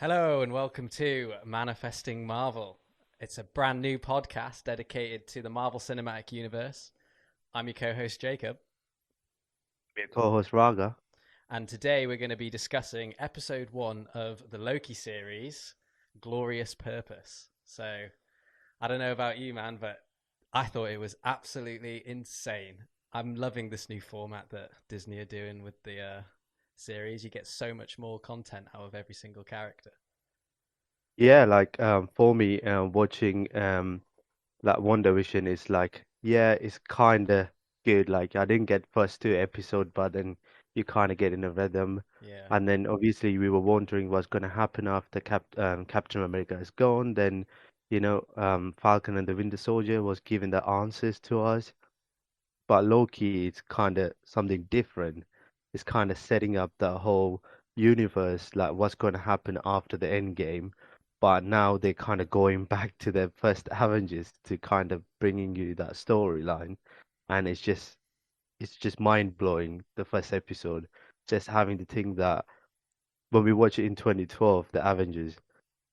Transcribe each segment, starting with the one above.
Hello and welcome to Manifesting Marvel. It's a brand new podcast dedicated to the Marvel Cinematic Universe. I'm your co-host Jacob, Your co-host Raga. and today we're going to be discussing episode 1 of the Loki series, Glorious Purpose. So, I don't know about you, man, but I thought it was absolutely insane. I'm loving this new format that Disney are doing with the series. You get so much more content out of every single character. Yeah, for me, watching that Wonder Vision is it's kind of good. Like I didn't get first two episode, but then you kind of get in a rhythm. Yeah. And then obviously we were wondering what's going to happen after Captain America is gone. Then, Falcon and the Winter Soldier was giving the answers to us. But Loki is kind of something different. It's kind of setting up the whole universe, like what's going to happen after the end game. But now they're kind of going back to the first Avengers to kind of bringing you that storyline, and it's just mind blowing. The first episode, just having to think that when we watched it in 2012, the Avengers,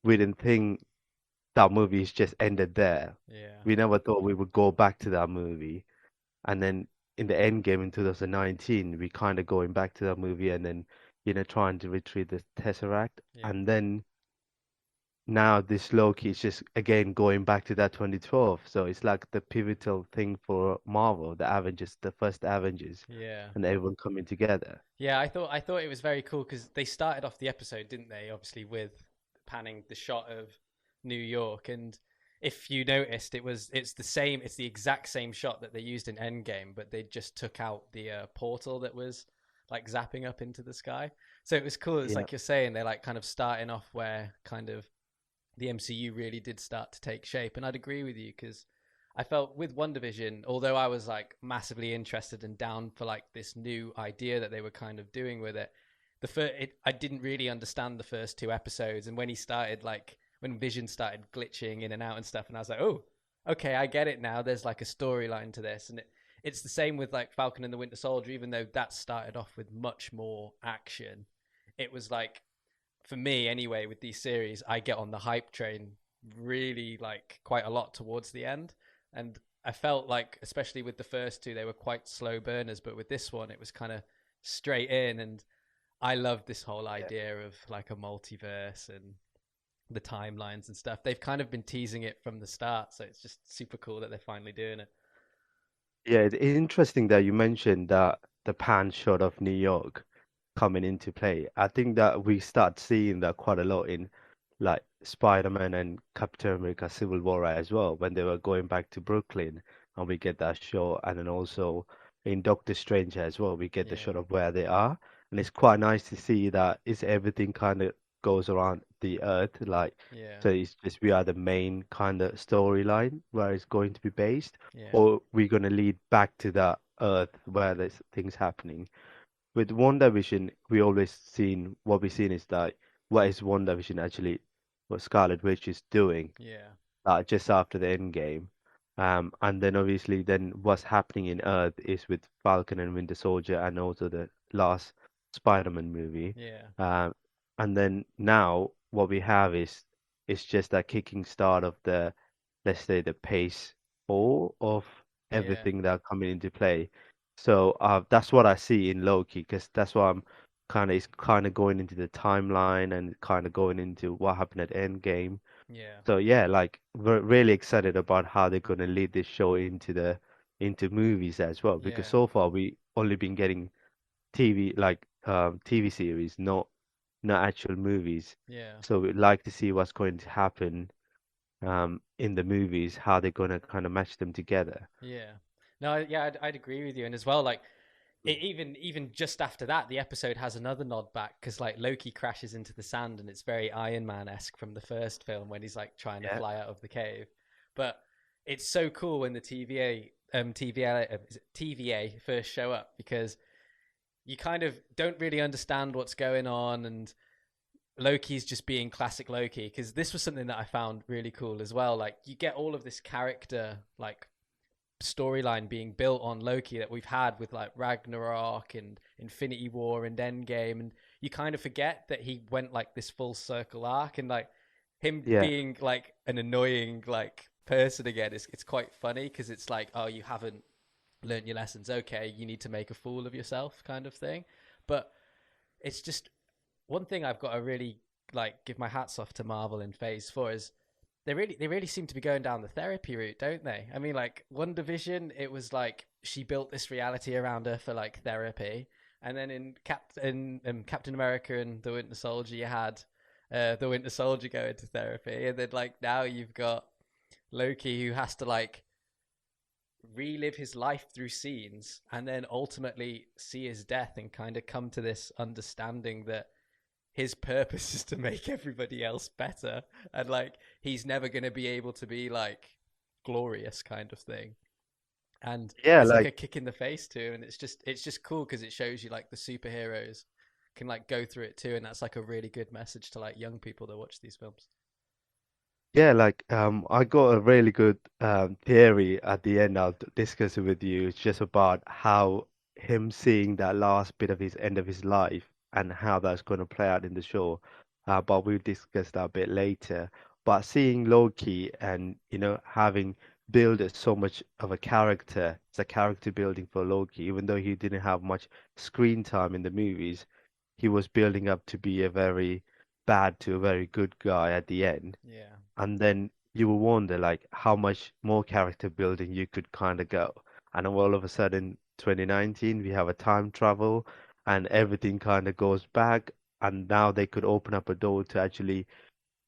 we didn't think that movie's just ended there. Yeah. We never thought we would go back to that movie and then in the end game in 2019, we kind of going back to that movie and then, trying to retrieve the Tesseract. Yeah. And then now this Loki is just again going back to that 2012. So it's like the pivotal thing for Marvel, the Avengers, the first Avengers, Yeah. and everyone coming together. Yeah, I thought it was very cool because they started off the episode, didn't they? Obviously, with panning the shot of New York, and if you noticed, it's the exact same shot that they used in Endgame, but they just took out the portal that was like zapping up into the sky. So it was cool. It's Yeah, like you're saying, they're like kind of starting off where kind of the MCU really did start to take shape, and I'd agree with you because I felt with WandaVision, although I was like massively interested and down for like this new idea that they were kind of doing with it, I didn't really understand the first two episodes, and when he started like when Vision started glitching in and out and stuff, and I was like, oh, okay, I get it now. There's like a storyline to this, and it's the same with like Falcon and the Winter Soldier. Even though that started off with much more action, it was like for me anyway with these series, I get on the hype train really like quite a lot towards the end, and I felt like especially with the first two they were quite slow burners, but with this one it was kind of straight in, and I love this whole yeah. idea of like a multiverse and the timelines and stuff. They've kind of been teasing it from the start, so it's just super cool that they're finally doing it. Yeah, it's interesting that you mentioned that the pan shot of New York coming into play. I think that we start seeing that quite a lot in like Spider-Man and Captain America Civil War as well, when they were going back to Brooklyn and we get that shot. And then also in Doctor Strange as well, we get the Yeah. shot of where they are. And it's quite nice to see that it's everything kind of goes around the Earth. Like, Yeah. so it's just we are the main kind of storyline where it's going to be based, Yeah. or we're going to lead back to that Earth where there's things happening. With WandaVision, we always seen what we seen is that what is WandaVision actually, what Scarlet Witch is doing, Yeah. just after the end game. And then obviously then what's happening in Earth is with Falcon and Winter Soldier and also the last Spider-Man movie. Yeah. Um, and then now what we have is it's just that kicking start of the, let's say, the pace four of Yeah. everything that coming into play. So that's what I see in Loki, because that's what I'm kind of going into the timeline and kind of going into what happened at Endgame. Yeah. So yeah, like we're really excited about how they're gonna lead this show into movies as well, because Yeah. so far we only been getting TV TV series, not actual movies. Yeah. So we'd like to see what's going to happen in the movies, how they're gonna kind of match them together. Yeah. No, yeah, I'd agree with you. And as well, like even just after that, the episode has another nod back because like Loki crashes into the sand, and it's very Iron Man esque from the first film when he's like trying to Yeah, fly out of the cave. But it's so cool when the TVA first show up because you kind of don't really understand what's going on, and Loki's just being classic Loki because this was something that I found really cool as well. Like you get all of this character like storyline being built on Loki that we've had with like Ragnarok and Infinity War and Endgame, and you kind of forget that he went like this full circle arc, and like him Yeah. being like an annoying like person again is it's quite funny because it's like, oh, you haven't learned your lessons. Okay, you need to make a fool of yourself, kind of thing. But it's just one thing I've got to really like give my hats off to Marvel in Phase Four is they really seem to be going down the therapy route, don't they? I mean, like One Division, it was like she built this reality around her for like therapy, and then in Captain America and the Winter Soldier, you had the Winter Soldier go into therapy, and then like now you've got Loki who has to like relive his life through scenes and then ultimately see his death and kind of come to this understanding that his purpose is to make everybody else better, and like he's never going to be able to be like glorious kind of thing, and Yeah, it's like like a kick in the face too, and it's just cool because it shows you like the superheroes can like go through it too, and that's like a really good message to like young people that watch these films. yeah, like I got a really good theory at the end. I'll discuss it with you. It's just about how him seeing that last bit of his end of his life and how that's going to play out in the show. But we'll discuss that a bit later. But seeing Loki and having built so much of a character, it's a character building for Loki, even though he didn't have much screen time in the movies, he was building up to be a very bad to a very good guy at the end, Yeah, and then you will wonder like how much more character building you could kind of go. And then all of a sudden, 2019, we have a time travel, and everything kind of goes back, and now they could open up a door to actually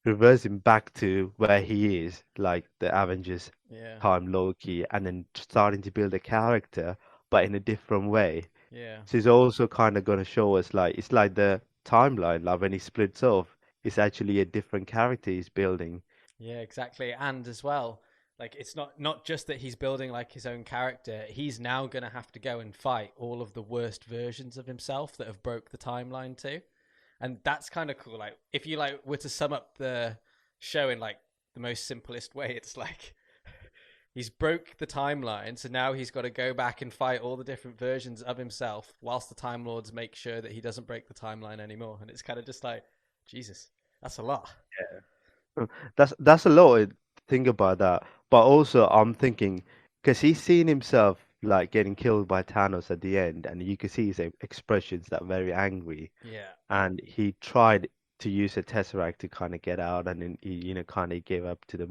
reverse him back to where he is, like the Avengers yeah, time Loki, and then starting to build a character, but in a different way. yeah. So it's also kind of going to show us like it's like the timeline, like when he splits off, it's actually a different character he's building. Yeah, exactly. And as well, like it's not just that he's building like his own character. He's now going to have to go and fight all of the worst versions of himself that have broke the timeline too. And that's kind of cool. Like if you like were to sum up the show in like the most simplest way, it's like he's broke the timeline, so now he's got to go back and fight all the different versions of himself whilst the Time Lords make sure that he doesn't break the timeline anymore. And it's kind of just like, Jesus, that's a lot. That's a lot to think about that. But also, I'm thinking because he's seen himself like getting killed by Thanos at the end, and you can see his expressions that very angry. Yeah, And he tried to use a tesseract to kind of get out, and then he, kind of gave up to the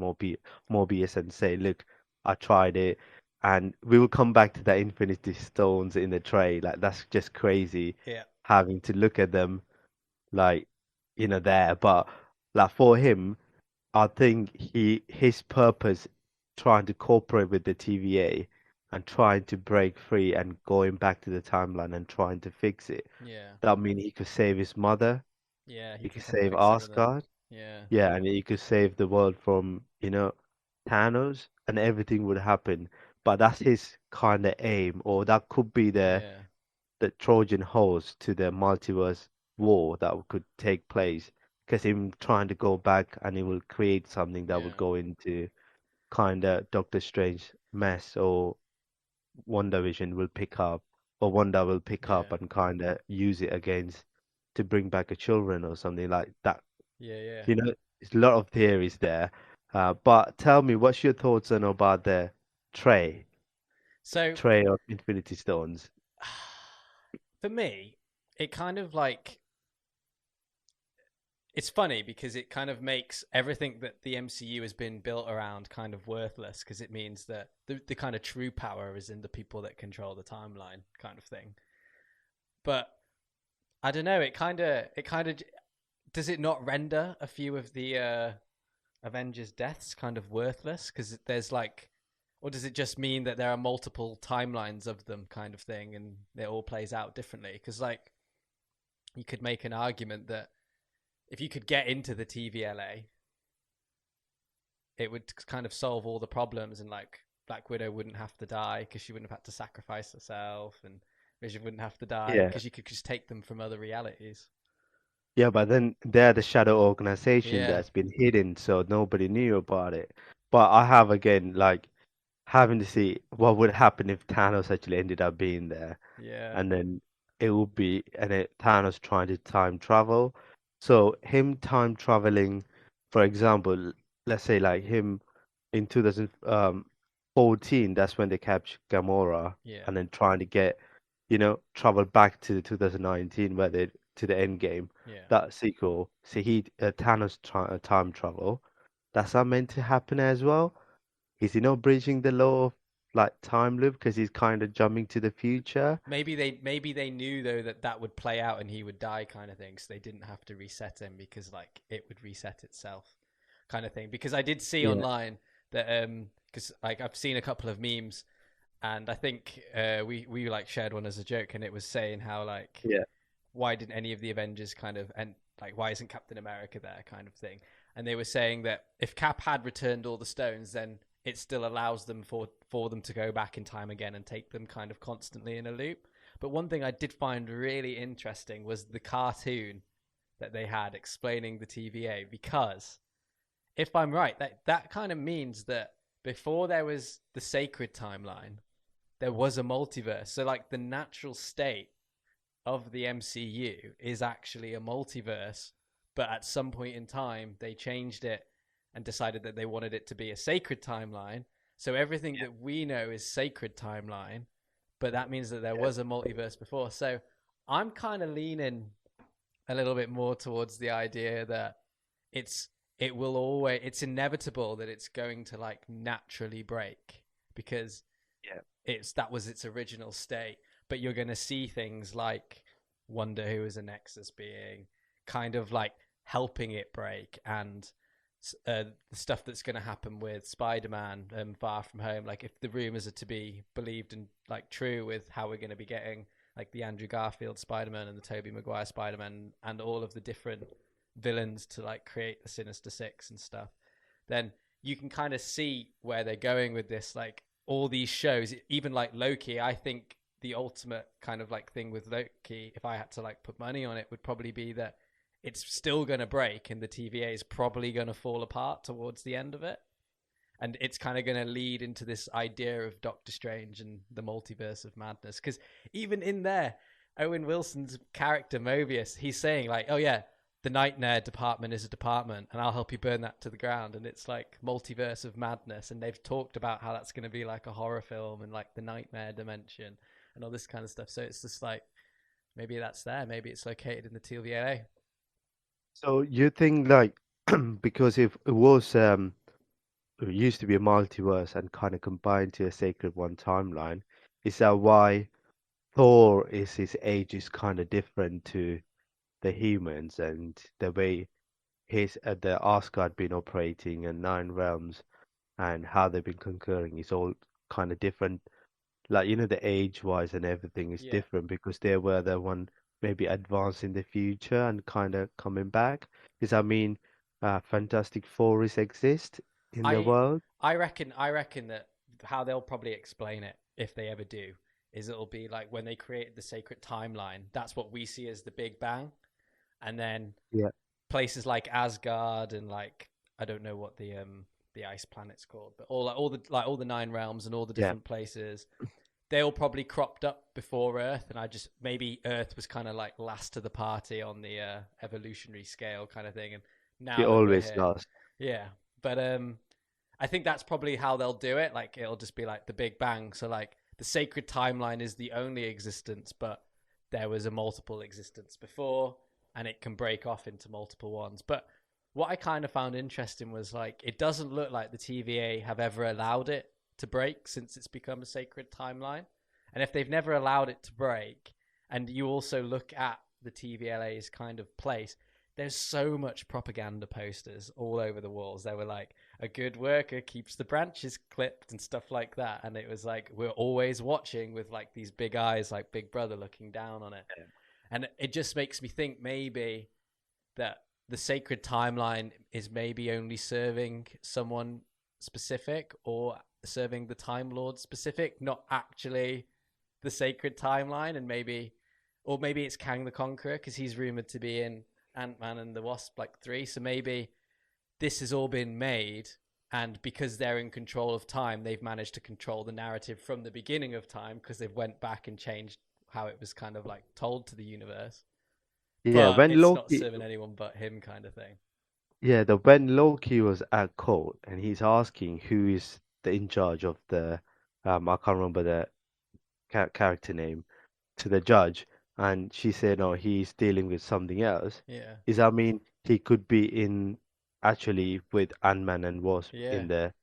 Morbius and say, "Look, I tried it." And we will come back to the Infinity Stones in the tray. Like that's just crazy, yeah, having to look at them like there. But like for him. I think his purpose trying to cooperate with the TVA and trying to break free and going back to the timeline and trying to fix it. yeah, That means he could save his mother, yeah. He he could could come save fix everything. Asgard, Yeah, yeah, and he could save the world from, Thanos, and everything would happen. But that's his kind of aim, or that could be yeah, the Trojan horse to the multiverse war that could take place. Because him trying to go back and he will create something that would yeah, go into kind of Doctor Strange mess, or WandaVision will pick up, or Wanda will pick up yeah, and kind of use it against to bring back a children or something like that. yeah, yeah. There's a lot of theories there. But tell me, what's your thoughts on about the tray, So tray of Infinity Stones? for me, it kind of like it's funny because it kind of makes everything that the MCU has been built around kind of worthless because it means that the kind of true power is in the people that control the timeline kind of thing. But I don't know, it kind of does it not render a few of the Avengers deaths kind of worthless because there's like or does it just mean that there are multiple timelines of them kind of thing and it all plays out differently because like you could make an argument that if you could get into the TVLA, it would kind of solve all the problems, and like Black Widow wouldn't have to die because she wouldn't have had to sacrifice herself, and Vision wouldn't have to die Yeah. because you could just take them from other realities. Yeah, but then they're the shadow organization Yeah, that's been hidden, so nobody knew about it. But I have again like having to see what would happen if Thanos actually ended up being there, yeah, and then it will be Thanos trying to time travel. So him time traveling, for example, let's say like him in 2014, that's when they captured Gamora, Yeah, and then trying to get, travel back to 2019 where they to the end game. yeah. That sequel, so Thanos time travel. That's not meant to happen as well. Is he not breaching the law of like time loop because he's kind of jumping to the future? Maybe they knew though that that would play out and he would die kind of thing, so they didn't have to reset him because like it would reset itself kind of thing. Because I did see Yeah, online that because like I've seen a couple of memes and I think we like shared one as a joke and it was saying how like yeah, why didn't any of the Avengers kind of and like why isn't Captain America there kind of thing. And they were saying that if Cap had returned all the stones, then it still allows them for them to go back in time again and take them kind of constantly in a loop. But one thing I did find really interesting was the cartoon that they had explaining the TVA, because if I'm right, that kind of means that before there was the sacred timeline, there was a multiverse. So like the natural state of the MCU is actually a multiverse, but at some point in time they changed it and decided that they wanted it to be a sacred timeline. So everything yeah, that we know is sacred timeline, but that means that there yeah. was a multiverse before. So I'm kind of leaning a little bit more towards the idea that it's it will always it's inevitable that it's going to like naturally break because Yeah. it's that was its original state. But you're going to see things like Wonder, who is a Nexus being, kind of like helping it break, and the stuff that's going to happen with Spider-Man Far From Home. Like if the rumors are to be believed and like true with how we're going to be getting like the Andrew Garfield Spider-Man and the Tobey Maguire Spider-Man and all of the different villains to like create the Sinister Six and stuff, then you can kind of see where they're going with this. Like all these shows, even like Loki, I think the ultimate kind of like thing with Loki, if I had to like put money on it, would probably be that it's still going to break and the TVA is probably going to fall apart towards the end of it. And it's kind of going to lead into this idea of Doctor Strange and the multiverse of madness. Because even in there, Owen Wilson's character Mobius, he's saying like, "Oh yeah, the Nightmare department is a department, and I'll help you burn that to the ground." And it's like multiverse of madness, and they've talked about how that's going to be like a horror film and like the nightmare dimension and all this kind of stuff. So it's just like maybe that's there, maybe it's located in the TVA. So you think like because if it was it used to be a multiverse and kind of combined to a Sacred One timeline, is that why Thor is his age is kind of different to the humans and the way his the Asgard been operating and Nine Realms and how they've been conquering is all kind of different. Like the age wise and everything is Yeah. different because they were the one maybe advancing the future and kind of coming back. Does that mean Fantastic Four is exist in the I world? I reckon that how they'll probably explain it if they ever do is it'll be like when they created the sacred timeline. That's what we see as the Big Bang, and then Yeah, places like Asgard and like I don't know what the ice planet's called, but all the nine realms and all the yeah. different places they all probably cropped up before Earth, and I just maybe Earth was kind of like last to the party on the evolutionary scale kind of thing, and He now that we're always here, lost. yeah. But I think that's probably how they'll do it. Like it'll just be like the Big Bang. So like the sacred timeline is the only existence, but there was a multiple existence before, and it can break off into multiple ones. But what I kind of found interesting was like it doesn't look like the TVA have ever allowed it to break since it's become a sacred timeline. And if they've never allowed it to break, and you also look at the TVLA's kind of place, there's so much propaganda posters all over the walls. They were like, a good worker keeps the branches clipped and stuff like that. And it was like, we're always watching with like these big eyes, like Big Brother looking down on it. And it just makes me think maybe that the sacred timeline is maybe only serving someone specific or serving the Time Lord specific, not actually the sacred timeline. And maybe, or maybe it's Kang the Conqueror because he's rumored to be in Ant-Man and the Wasp like 3. So maybe this has all been made, and because they're in control of time, they've managed to control the narrative from the beginning of time because they've went back and changed how it was kind of like told to the universe, Yeah, but when it's not Loki, serving anyone but him kind of thing. yeah, the when Loki was at court and he's asking who is the in charge of the, I can't remember the character name, to the judge, and she said, "No, he's dealing with something else." Yeah, Is that mean he could be in actually with Ant-Man and Wasp yeah, in yeah, their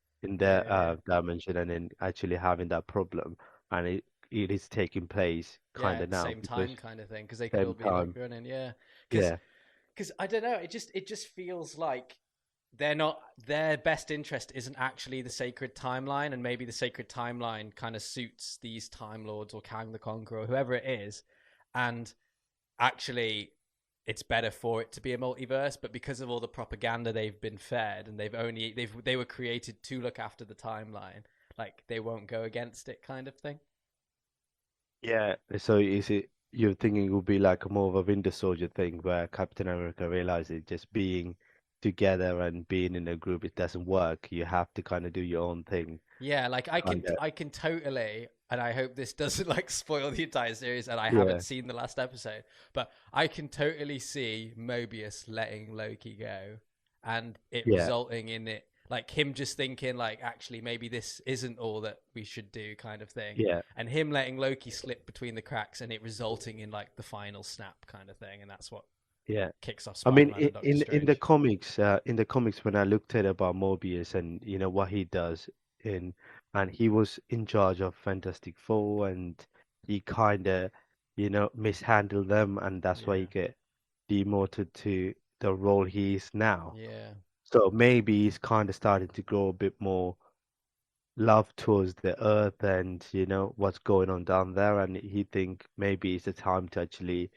yeah, yeah. dimension, and then actually having that problem, and it is taking place Yeah, kind of at the now same because time kind of thing, because they could all same be like time, running. Yeah, because yeah, I don't know. It just feels like they're not their best interest isn't actually the sacred timeline, and maybe the sacred timeline kind of suits these time lords or Kang the Conqueror or whoever it is, and actually it's better for it to be a multiverse. But because of all the propaganda they've been fed, and they were created to look after the timeline, like they won't go against it, kind of thing. yeah. So is it you're thinking it would be like a more of a Winter Soldier thing where Captain America realizes just being together and being in a group it doesn't work. You have to kind of do your own thing, Yeah, like I can kind of. I can totally, and I hope this doesn't like spoil the entire series, and I haven't Yeah, seen the last episode, but I can totally see Mobius letting Loki go and it yeah, resulting in it like him just thinking like actually maybe this isn't all that we should do kind of thing. yeah. And him letting Loki slip between the cracks and it resulting in like the final snap kind of thing, and that's what Yeah. kicks off I mean, Spider-Man and Doctor Strange. in the comics, when I looked at about Mobius and you know what he does in, and he was in charge of Fantastic Four, and he kind of, you know, mishandled them, and that's why he Yeah. get demoted to the role he is now. Yeah. So maybe he's kind of starting to grow a bit more love towards the earth and you know what's going on down there, and he think maybe it's the time to actually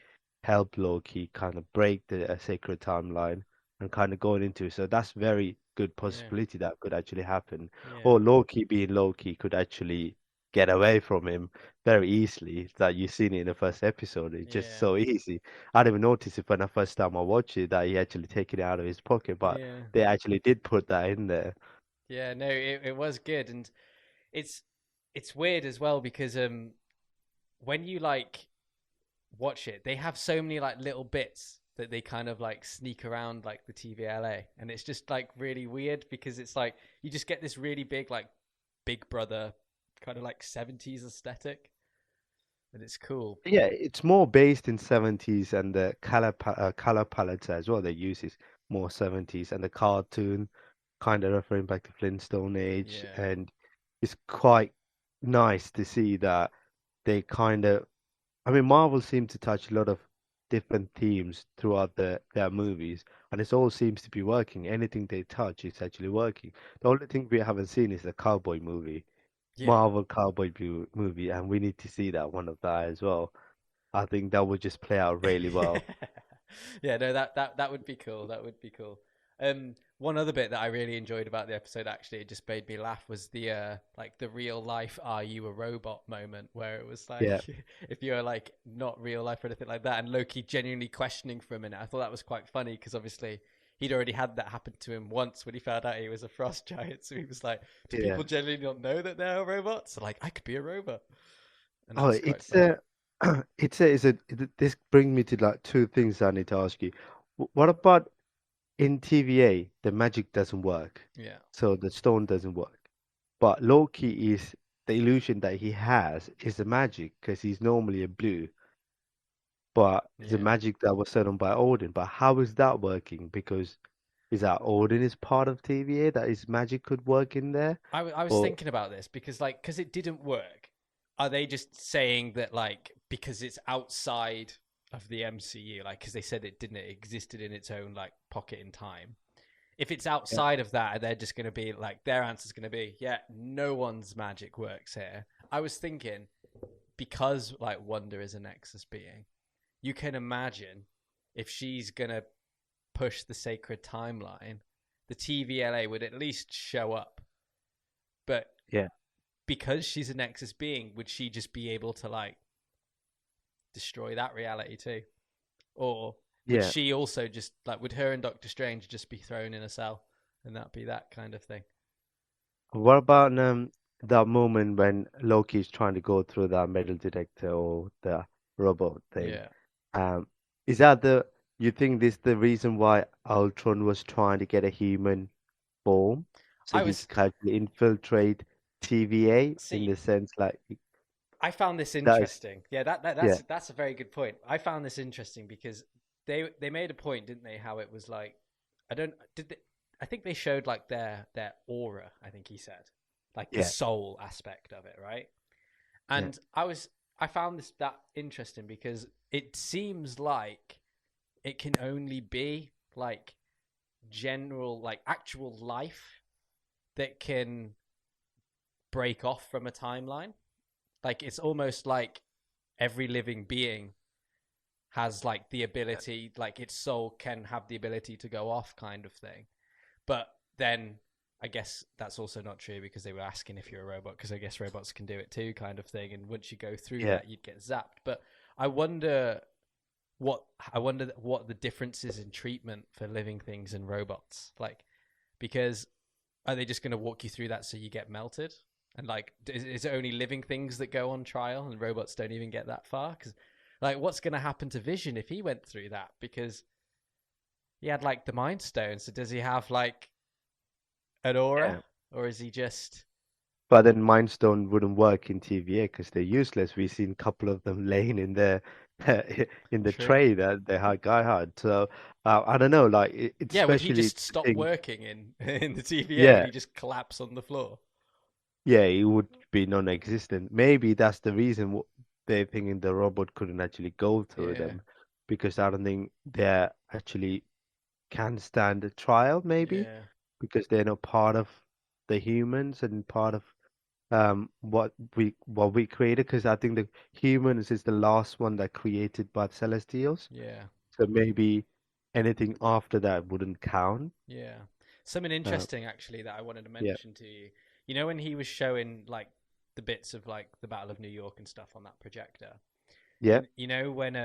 help Loki kind of break the sacred timeline and kind of going into it. So that's very good Yeah. possibility that could actually happen, Yeah. or Loki being Loki could actually get away from him very easily. That you've seen it in the first episode, it's just Yeah. so easy. I didn't even notice it when the first time I watched it that he actually taken it out of his pocket, but Yeah. they actually did put that in there. Yeah, no, it was good, and it's it's weird as well because when you like watch it, they have so many like little bits that they kind of like sneak around like the TVLA, and it's just like really weird because it's like you just get this really big like Big Brother kind of like 70s aesthetic, and it's cool. Yeah, it's more based in 70s, and the color palette as well they use is more 70s, and the cartoon kind of referring back to Flintstone Age, Yeah, and it's quite nice to see that they kind of, I mean, Marvel seem to touch a lot of different themes throughout their movies, and it all seems to be working. Anything they touch is actually working. The only thing we haven't seen is a cowboy movie, yeah. Marvel cowboy movie, and we need to see that one of that as well. I think that would just play out really well. Yeah, no, that would be cool. That would be cool. One other bit that I really enjoyed about the episode, actually, it just made me laugh, was the like the real life "Are you a robot?" moment, where it was like, Yeah, if you're like not real life or anything like that, and Loki genuinely questioning for a minute. I thought that was quite funny because obviously he'd already had that happen to him once when he found out he was a frost giant. So he was like, "Do yeah. people generally not know that they're robots?" So like, I could be a robot, and that Oh, was quite it's funny. a, this brings me to like two things I need to ask you. What about in TVA, the magic doesn't work, Yeah, so the stone doesn't work. But Loki is the illusion that he has is the magic because he's normally a blue, but it's a yeah. magic that was set on by Odin. But how is that working? Because is that Odin is part of TVA that his magic could work in there, I was or thinking about this because like because it didn't work. Are they just saying that like because it's outside of the MCU, like because they said it didn't, it existed in its own like pocket in time? If it's yeah, outside of that, they're just going to be like their answer's going to be, yeah, no one's magic works here. I was thinking because like Wanda is a Nexus being, you can imagine if she's going to push the sacred timeline, the TVLA would at least show up. But yeah, because she's a Nexus being, would she just be able to like destroy that reality too? Or would yeah. she also just like would her and Doctor Strange just be thrown in a cell and that be that kind of thing? What about that moment when Loki is trying to go through that metal detector or the robot thing. Yeah. Um, is that the you think this the reason why Ultron was trying to get a human form so I he was could actually infiltrate TVA in see the sense like I found this that is interesting. Yeah, yeah that's a very good point. I found this interesting because they made a point, didn't they? How it was like, I don't did they, I think they showed like their aura. I think he said, like the yeah soul aspect of it, right? yeah And I found this that interesting because it seems like it can only be like general, like actual life that can break off from a timeline. Like it's almost like every living being has like the ability, like its soul can have the ability to go off, kind of thing. But then I guess that's also not true because they were asking if you're a robot, because I guess robots can do it too, kind of thing. And once you go through yeah that, you'd get zapped. But I wonder what I wonder what the difference is in treatment for living things and robots, like because are they just going to walk you through that so you get melted? And like, is it only living things that go on trial, and robots don't even get that far? Because, like, what's going to happen to Vision if he went through that? Because he had like the Mind Stone. So does he have like an aura, yeah. or is he just But then Mind Stone wouldn't work in TVA because they're useless. We've seen a couple of them laying in there in the true? tray that guy had. So I don't know, like Yeah, would he especially just the stop thing. working in in the TVA? Would Yeah, he just collapse on the floor? yeah, it would be non-existent. Maybe that's the reason they're thinking the robot couldn't actually go through Yeah, them because I don't think they actually can stand a trial. Maybe yeah, because they're not part of the humans and part of what we created. Because I think the humans is the last one that created by the Celestials. yeah. So maybe anything after that wouldn't count. Yeah. Something Uh, interesting actually that I wanted to yeah, mention to you. You know when he was showing like the bits of like the Battle of New York and stuff on that projector. yeah, You know when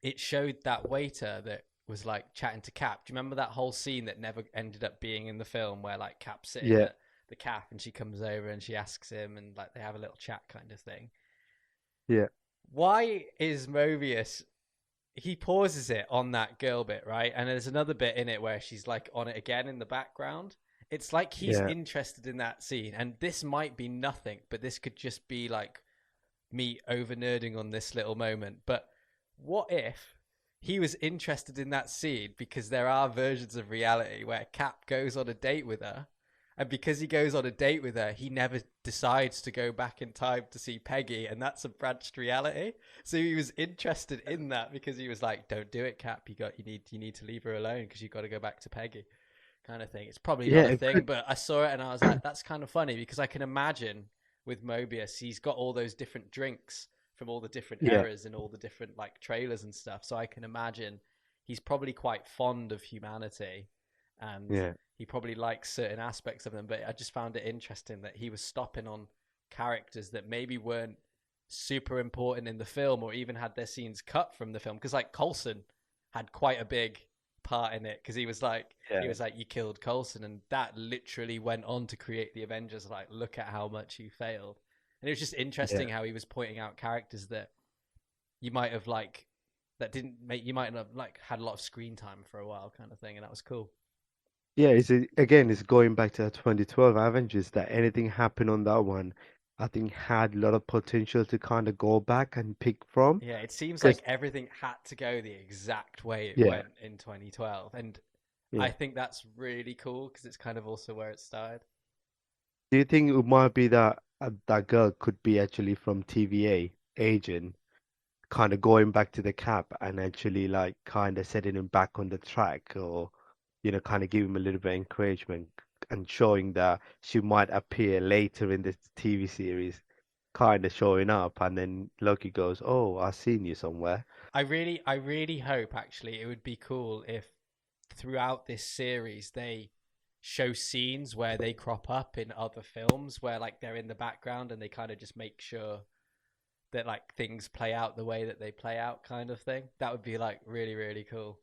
it showed that waiter that was like chatting to Cap. Do you remember that whole scene that never ended up being in the film where like Cap's sitting yeah, at the caf and she comes over and she asks him and like they have a little chat kind of thing. yeah, Why is Mobius he pauses it on that girl bit, right? And there's another bit in it where she's like on it again in the background. It's like he's yeah, interested in that scene, and this might be nothing, but this could just be like me over nerding on this little moment. But what if he was interested in that scene because there are versions of reality where Cap goes on a date with her, and because he goes on a date with her, he never decides to go back in time to see Peggy, and that's a branched reality. So he was interested in that because he was like, "Don't do it, Cap. You need to leave her alone because you got to go back to Peggy." Kind of thing. It's probably yeah. not a It thing, could, but I saw it and I was like, "That's kind of funny," because I can imagine with Mobius, he's got all those different drinks from all the different yeah, eras and all the different like trailers and stuff. So I can imagine he's probably quite fond of humanity and yeah, he probably likes certain aspects of them. But I just found it interesting that he was stopping on characters that maybe weren't super important in the film or even had their scenes cut from the film. Because like Coulson had quite a big part in it because he yeah, was like you killed Coulson and that literally went on to create the Avengers. Like look at how much you failed. And it was just yeah. interesting how he was pointing out characters that you might have like that didn't make you might have like had a lot of screen time for a while kind of thing and that was cool. Yeah, again, it's going back to the 2012 Avengers that anything happened on that one, I think had a lot of potential to kind of go back and pick from. Yeah, it seems like Because, everything had to go the exact way it yeah, went in 2012 and I yeah. think that's really cool because it's kind of also where it started. Do you think it might be that that girl could be actually from TVA agent, kind of going back to the cap and actually like kind of setting him back on the track or, kind of give him a little bit of encouragement and showing that she might appear later in this TV series, kind of showing up, and then Loki goes, "Oh, I've seen you somewhere." I really hope actually it would be cool if throughout this series they show scenes where they crop up in other films where like they're in the background and they kind of just make sure that like things play out the way that they play out kind of thing. That would be like really really cool.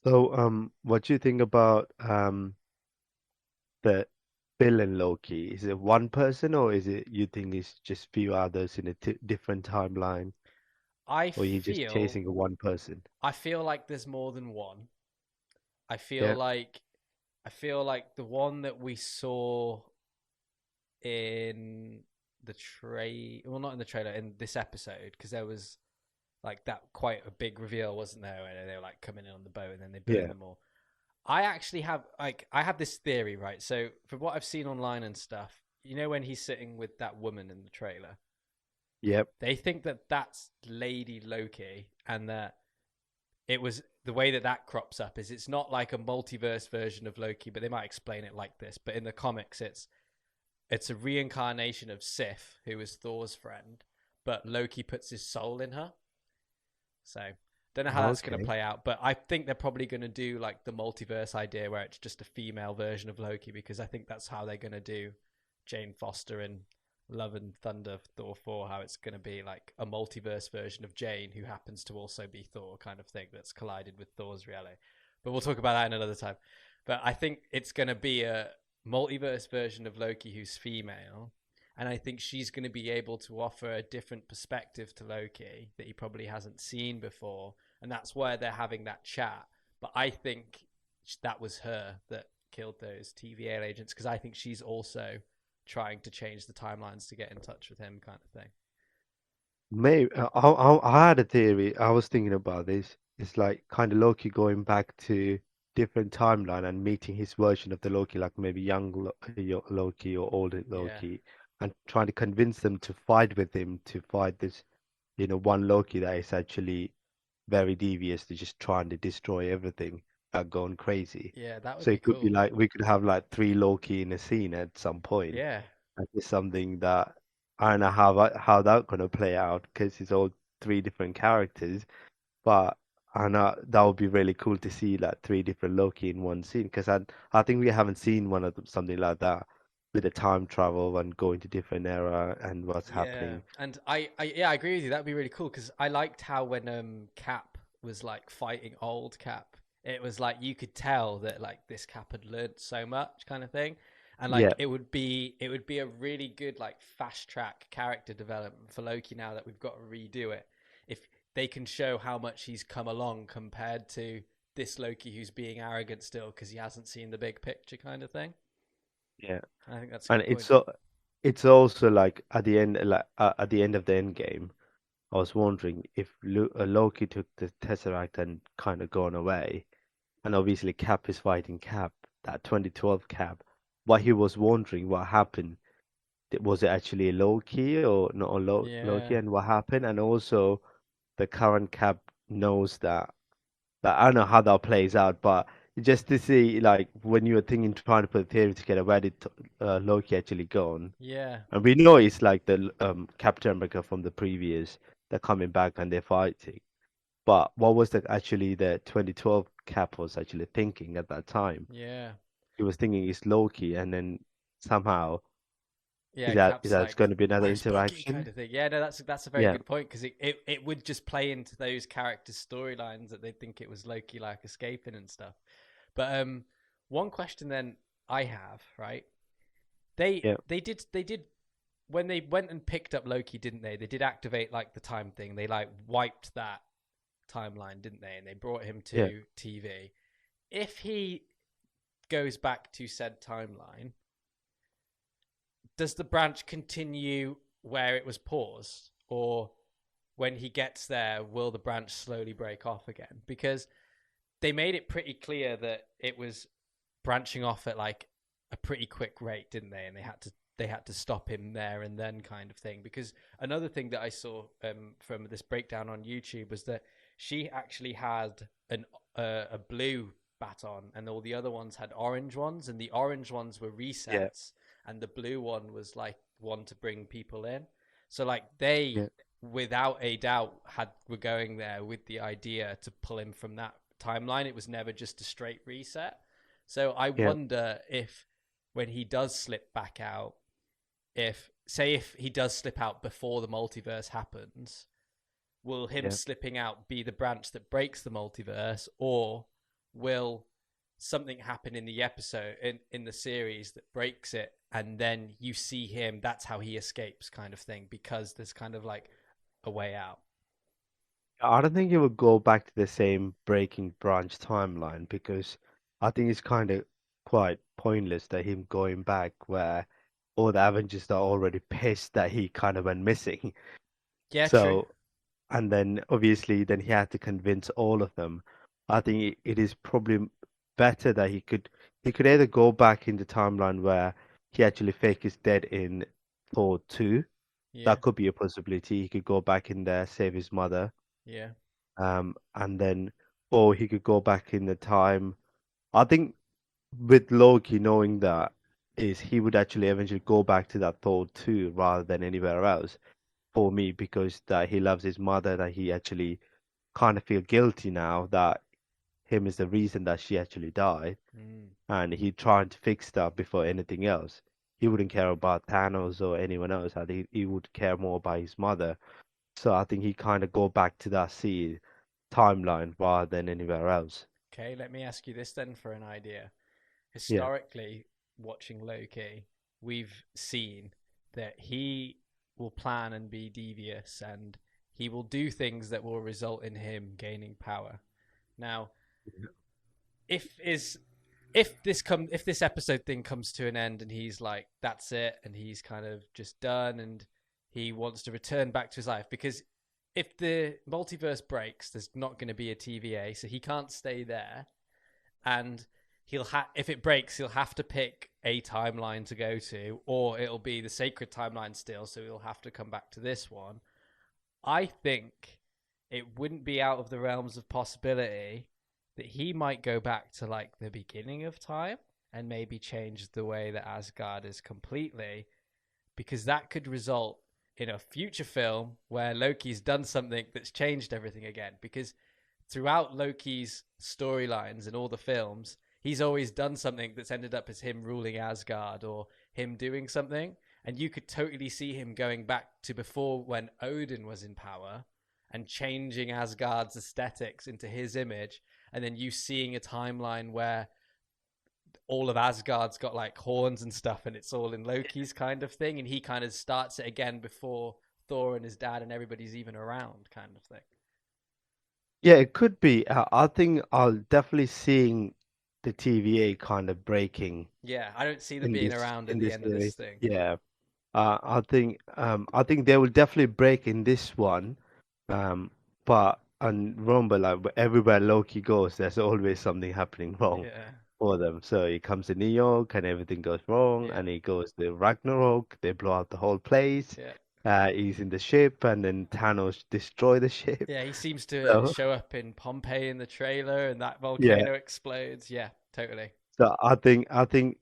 So, what do you think about the villain Loki? Is it one person, or is it you think it's just few others in a different timeline, I or you just feel chasing a one person? I feel like there's more than one. I feel Yeah, like I feel like the one that we saw in the well, not in the trailer, in this episode, because there was like that quite a big reveal, wasn't there? And they were like coming in on the boat and then they burn yeah, them all. I actually have I have this theory, right? So from what I've seen online and stuff, you know when he's sitting with that woman in the trailer, yep, they think that that's Lady Loki, and that it was the way that that crops up is it's not like a multiverse version of Loki, but they might explain it like this. But in the comics, it's a reincarnation of Sif, who is Thor's friend, but Loki puts his soul in her. So don't know how that's going to okay. play out, but I think they're probably going to do like the multiverse idea where it's just a female version of Loki, because I think that's how they're going to do Jane Foster in Love and Thunder Thor 4, how it's going to be like a multiverse version of Jane who happens to also be Thor, kind of thing, that's collided with Thor's reality. But we'll talk about that in another time. But I think it's going to be a multiverse version of Loki who's female, and I think she's going to be able to offer a different perspective to Loki that he probably hasn't seen before, and that's where they're having that chat. But I think that was her that killed those TVA agents, because I think she's also trying to change the timelines to get in touch with him, kind of thing. Maybe I had a theory. I was thinking about this. It's like kind of Loki going back to different timeline and meeting his version of the Loki, like maybe Loki or older Yeah, Loki, and trying to convince them to fight with him to fight this, one Loki that is actually very devious to just trying to destroy everything, going crazy. yeah, that would So be it could be cool. like we could have like three Loki in a scene at some point. Yeah, That is something that I don't know how that's gonna play out because it's all three different characters. But I know that would be really cool to see like three different Loki in one scene because I think we haven't seen one of them, something like that with the time travel and going to different era and what's yeah, happening. and yeah, I agree with you. That'd be really cool, because I liked how when Cap was like fighting old Cap, it was like you could tell that like this Cap had learned so much, kind of thing, and Yeah, like it would be a really good like fast track character development for Loki now that we've got to redo it. If they can show how much he's come along compared to this Loki who's being arrogant still because he hasn't seen the big picture, kind of thing. yeah, I think that's a and good point. it's also like at the end of the end game. I was wondering if Loki took the Tesseract and kind of gone away, and obviously Cap is fighting Cap, that 2012 Cap. What he was wondering what happened. Was it actually Loki or not a Loki, Yeah, and what happened? And also, the current Cap knows that. That I don't know how that plays out, but just to see, like, when you were thinking, trying to put a theory together, where did Loki actually gone? yeah, And we know it's like the Captain America from the previous. They're coming back and they're fighting. But what was actually the 2012 Cap was actually thinking at that time? yeah. He was thinking it's Loki, and then somehow Yeah, is Cap's that like, going to be another "Where's Bucky?" kind interaction? of thing. Yeah, no, that's a very Yeah, good point, because it would just play into those characters' storylines that they think it was Loki like escaping and stuff. But one question then I have, right? yeah, They did when they went and picked up Loki, didn't they? They did activate like the time thing. They like wiped that timeline, didn't they? And they brought him yeah, to TV. If he goes back to said timeline, does the branch continue where it was paused, or when he gets there, will the branch slowly break off again? Because they made it pretty clear that it was branching off at like a pretty quick rate, didn't they? And they had to stop him there and then, kind of thing. Because another thing that I saw from this breakdown on YouTube was that she actually had a blue baton, and all the other ones had orange ones, and the orange ones were yeah, resets, and the blue one was like one to bring people in. So like they, yeah, without a doubt, were going there with the idea to pull him from that timeline. It was never just a straight reset. So I yeah, wonder if when he does slip back out, if he does slip out before the multiverse happens, will him yeah, slipping out be the branch that breaks the multiverse, or will something happen in the episode in the series that breaks it, and then you see him. That's how he escapes, kind of thing, because there's kind of like a way out. I don't think it would go back to the same Breaking Branch timeline because I think it's kind of quite pointless that him going back where all the Avengers are already pissed that he kind of went missing. Yeah, true. So, and then obviously, then he had to convince all of them. I think it is probably better that he could either go back in the timeline where he actually fake is dead in Thor 2. Yeah, That could be a possibility. He could go back in there, save his mother. yeah. And then, or he could go back in the time. I think with Loki knowing that is he would actually eventually go back to that Thor 2 rather than anywhere else for me because that he loves his mother, that he actually kind of feel guilty now that him is the reason that she actually died, Mm. and he trying to fix that before anything else. He wouldn't care about Thanos or anyone else. I think he would care more about his mother. So I think he kind of go back to that sea timeline rather than anywhere else. Okay, let me ask you this then for an idea. Yeah. Historically, watching Loki, we've seen that he will plan and be devious, and he will do things that will result in him gaining power. Now, if is if this episode thing comes to an end and he's like that's it and he's kind of just done and he wants to return back to his life, because if the multiverse breaks there's not going to be a TVA, so he can't stay there, and if it breaks he'll have to pick a timeline to go to, or it'll be the sacred timeline still, so he'll have to come back to this one. I think it wouldn't be out of the realms of possibility that he might go back to like the beginning of time and maybe change the way that Asgard is completely, because that could result in a future film where Loki's done something that's changed everything again. Because throughout Loki's storylines and all the films, he's always done something that's ended up as him ruling Asgard or him doing something. And you could totally see him going back to before when Odin was in power and changing Asgard's aesthetics into his image. And then you seeing a timeline where all of Asgard's got like horns and stuff, and it's all in Loki's kind of thing, and he kind of starts it again before Thor and his dad and everybody's even around, kind of thing. Yeah, it could be. I think I'll definitely seeing the TVA kind of breaking Yeah, I don't see them in being this around at in the this end of this series. thing. Yeah. I think they will definitely break in this one. Um, but and remember, like everywhere Loki goes, there's always something happening wrong Yeah, for them. So he comes to New York and everything goes wrong, yeah, and he goes to Ragnarok, they blow out the whole place. yeah. He's in the ship, and then Thanos destroy the ship. Yeah, he seems to So show up in Pompeii in the trailer, and that yeah. volcano explodes. Yeah, totally. So I think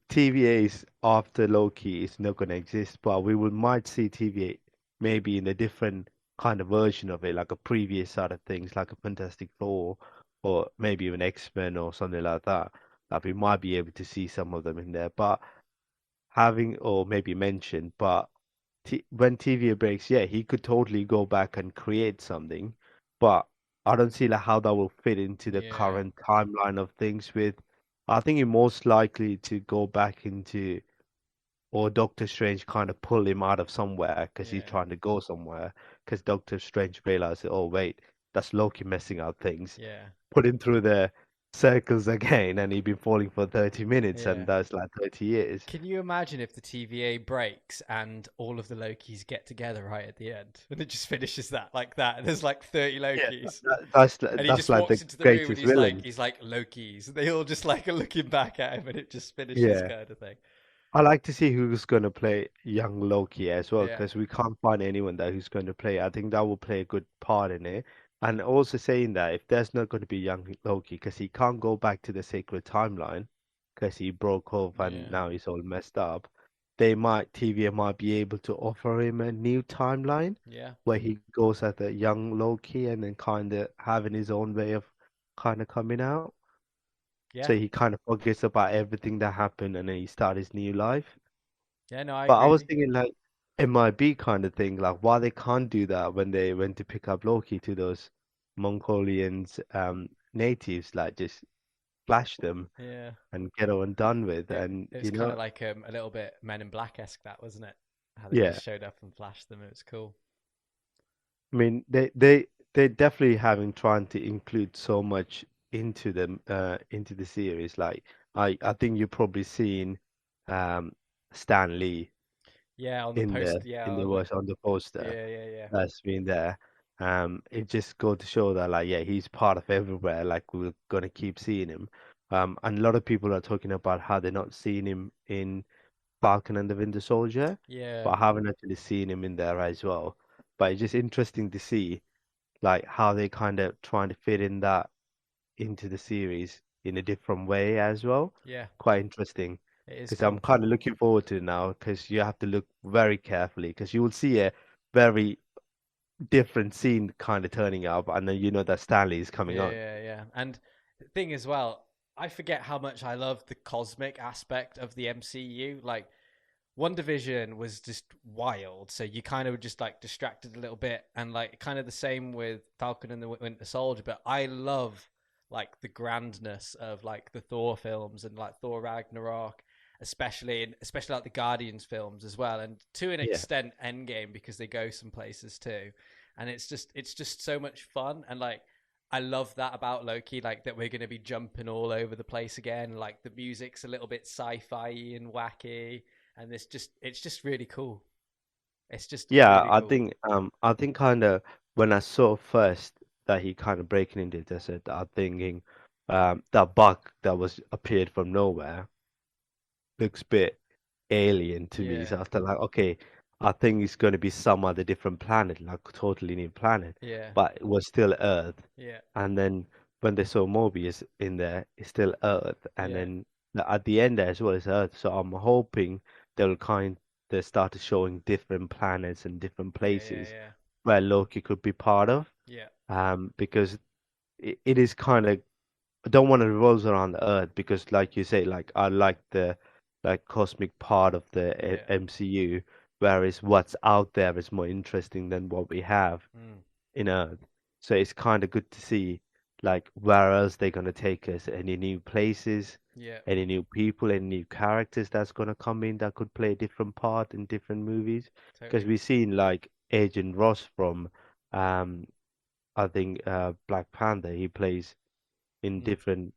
TVA's after Loki is not gonna exist, but we will might see TVA maybe in a different kind of version of it, like a previous side of things, like a Fantastic Four, or maybe even X-Men or something like that. That we might be able to see some of them in there, but having or maybe mentioned, but when TVA breaks, yeah, he could totally go back and create something, but I don't see like how that will fit into the Yeah, current timeline of things with. I think he most likely to go back into or Doctor Strange kind of pull him out of somewhere because he's yeah, trying to go somewhere because Doctor Strange realizes, oh wait, that's Loki messing up things. yeah, Put him through the circles again and he's been falling for 30 minutes and yeah. that's like 30 years. Can you imagine if the TVA breaks and all of the Lokis get together right at the end, and it just finishes that like that? And there's like 30 Yeah, Lokis, and he that's just like walks the into the room and greatest villain. he's like Lokis, and they all just like are looking back at him, and it just finishes Yeah. kind of thing. I like to see who's going to play young Loki as well, Yeah, because we can't find anyone there who's going to play. I think that will play a good part in it. And also saying that if there's not going to be young Loki, because he can't go back to the sacred timeline, because he broke off and yeah, now he's all messed up, they might TVA might be able to offer him a new timeline yeah, where he goes as a young Loki and then kind of having his own way of kind of coming out. yeah, So he kind of forgets about everything that happened and then he starts his new life. yeah. No, I But I agree with was you. thinking like MIB kind of thing, like why they can't do that when they went to pick up Loki to those Mongolians natives, like just flash them Yeah. and get on done with. It And it was kind of like a little bit Men in Black esque, that wasn't it? How they yeah, just showed up and flashed them. It was cool. I mean they definitely having trying to include so much into the series. Like I think you've probably seen um Stan Lee Yeah, on the post. Yeah, in the on the was on the poster yeah, yeah, yeah, that's been there. It just go to show that like yeah, he's part of everywhere. Like we're gonna keep seeing him. And a lot of people are talking about how they're not seeing him in Falcon and the Winter Soldier, yeah, but I haven't actually seen him in there as well. But it's just interesting to see like how they kind of trying to fit in that into the series in a different way as well. yeah. Quite interesting It is because I'm cool. kind of looking forward to it now because you have to look very carefully because you will see a very different scene kind of turning up and then you know that Stanley is coming Yeah, on. yeah, yeah. And the thing as well, I forget how much I love the cosmic aspect of the MCU. Like One Division was just wild, so you kind of just like distracted a little bit, and like kind of the same with Falcon and the Winter Soldier. But I love like the grandness of like the Thor films and like Thor Ragnarok, especially like the Guardians films as well, and to an Yeah. extent Endgame because they go some places too, and it's just so much fun and like. I love that about Loki, like that we're going to be jumping all over the place again. Like the music's a little bit sci-fi and wacky, and it's just really cool. It's just Yeah, really cool. I think kind of when I saw first that he kind of breaking into the desert, I'm thinking that bug that was appeared from nowhere looks a bit alien to me. Yeah, So I thought like, okay, I think it's going to be some other different planet, like totally new planet, yeah, but it was still Earth. yeah, And then when they saw Mobius in there, it's still Earth. And yeah, then at the end there as well as Earth. So I'm hoping they'll kind they started showing different planets and different yeah, yeah, places yeah, where Loki could be part of. yeah, Because it is kind of I don't want to revolve around the Earth because, like you say, like I like the like cosmic part of the yeah. MCU, whereas what's out there is more interesting than what we have Mm, in Earth. So it's kind of good to see like where else they're gonna take us, any new places, yeah, any new people, any new characters that's gonna come in that could play a different part in different movies. Because totally. we've seen like Agent Ross from um I think Black Panther, he plays in Mm, different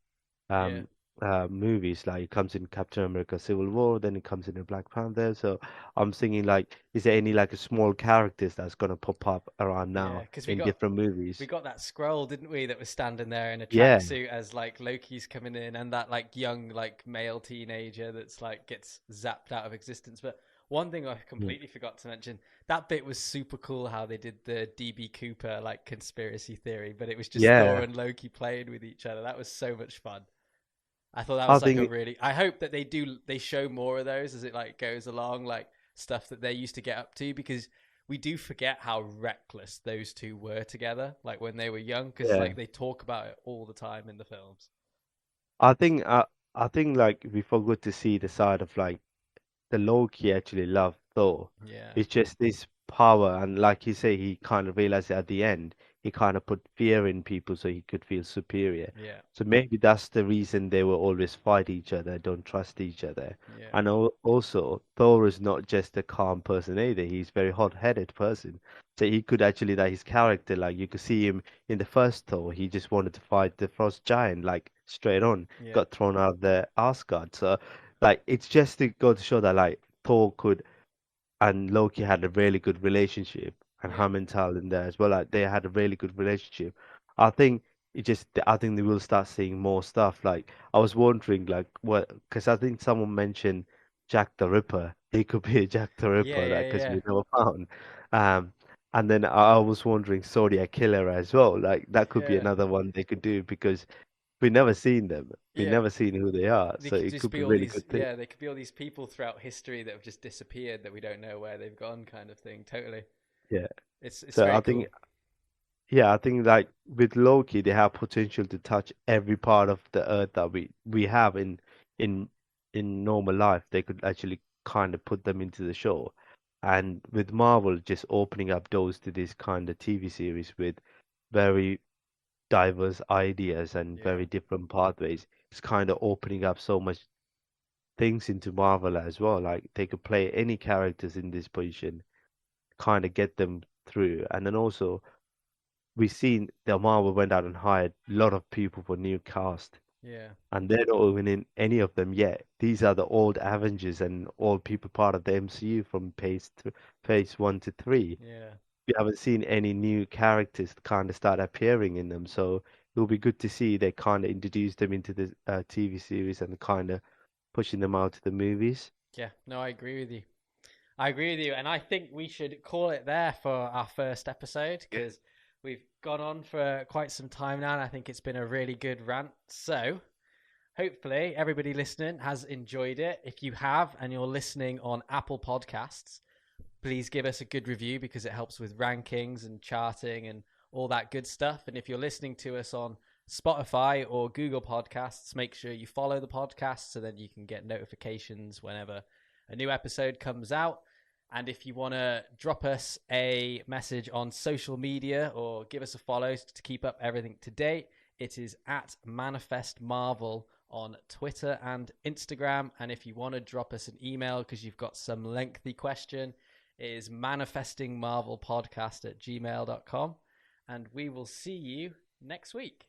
yeah, um movies. Like it comes in Captain America Civil War, then it comes in a Black Panther. So I'm thinking like, is there any like a small characters that's gonna pop up around yeah. now Because we in got different we movies? got that scroll, didn't we? That was standing there in a Yeah. tracksuit as like Loki's coming in, and that like young like male teenager that's like gets zapped out of existence. But one thing I Yeah. completely forgot to mention, that bit was super cool how they did the DB Cooper like conspiracy theory, but it was just Thor Yeah. and Loki playing with each other. That was so much fun. I thought that I was like a think really. I hope that they show more of those as it like goes along, like stuff that they used to get up to, because we do forget how reckless those two were together, like when they were young, because yeah. like they talk about it all the time in the films. I think I think like we forgot to see the side of like the Loki actually loved Thor. Yeah, It's just this power, and like you say, he kind of realized at the end, he kind of put fear in people so he could feel superior. yeah, So maybe that's the reason they will always fight each other, don't trust each other. yeah, And also, Thor is not just a calm person either. He's very hot-headed person. So he could actually, that his character, like you could see him in the first Thor, he just wanted to fight the Frost Giant, like straight on, yeah, got thrown out of the Asgard. So like it's just to go to show that like Thor could and Loki had a really good relationship, and yeah, Hammenthal in there as well. Like they had a really good relationship. I think I think they will start seeing more stuff. Like I was wondering, like what, because I think someone mentioned Jack the Ripper. He could be a Jack the yeah, Ripper, like yeah, because yeah, we never found. Um, and then I was wondering Zodiac Killer as well. Like that could be yeah, another one they could do because we never seen them. We yeah. never seen who they are, They so could it just could be be a all really these, good thing. yeah. They could be all these people throughout history that have just disappeared that we don't know where they've gone, kind of thing. Totally, Yeah. it's So very I think cool. Yeah, I think like with Loki, they have potential to touch every part of the earth that we have in in normal life. They could actually kind of put them into the show. And with Marvel just opening up doors to this kind of TV series with very diverse ideas and Yeah. very different pathways. It's kind of opening up so much things into Marvel as well. Like they could play any characters in this position, kind of get them through. And then also we've seen that Marvel went out and hired a lot of people for new cast, Yeah. and they're not even in any of them yet. These are the old Avengers and old people part of the MCU from phase 1 to 3. Yeah. We haven't seen any new characters kind of start appearing in them, so it'll be good to see they kind of introduce them into the TV series and kind of pushing them out to the movies. Yeah. No, I agree with you. I agree with you, and I think we should call it there for our first episode Yeah. because we've gone on for quite some time now, and I think it's been a really good rant. So, hopefully, everybody listening has enjoyed it. If you have, and you're listening on Apple Podcasts, please give us a good review because it helps with rankings and charting and all that good stuff. And if you're listening to us on Spotify or Google Podcasts, make sure you follow the podcast so then you can get notifications whenever a new episode comes out. And if you want to drop us a message on social media or give us a follow to keep up everything to date, it is at Manifest Marvel on Twitter and Instagram. And if you want to drop us an email because you've got some lengthy question, it is manifestingmarvelpodcast@gmail.com. And we will see you next week.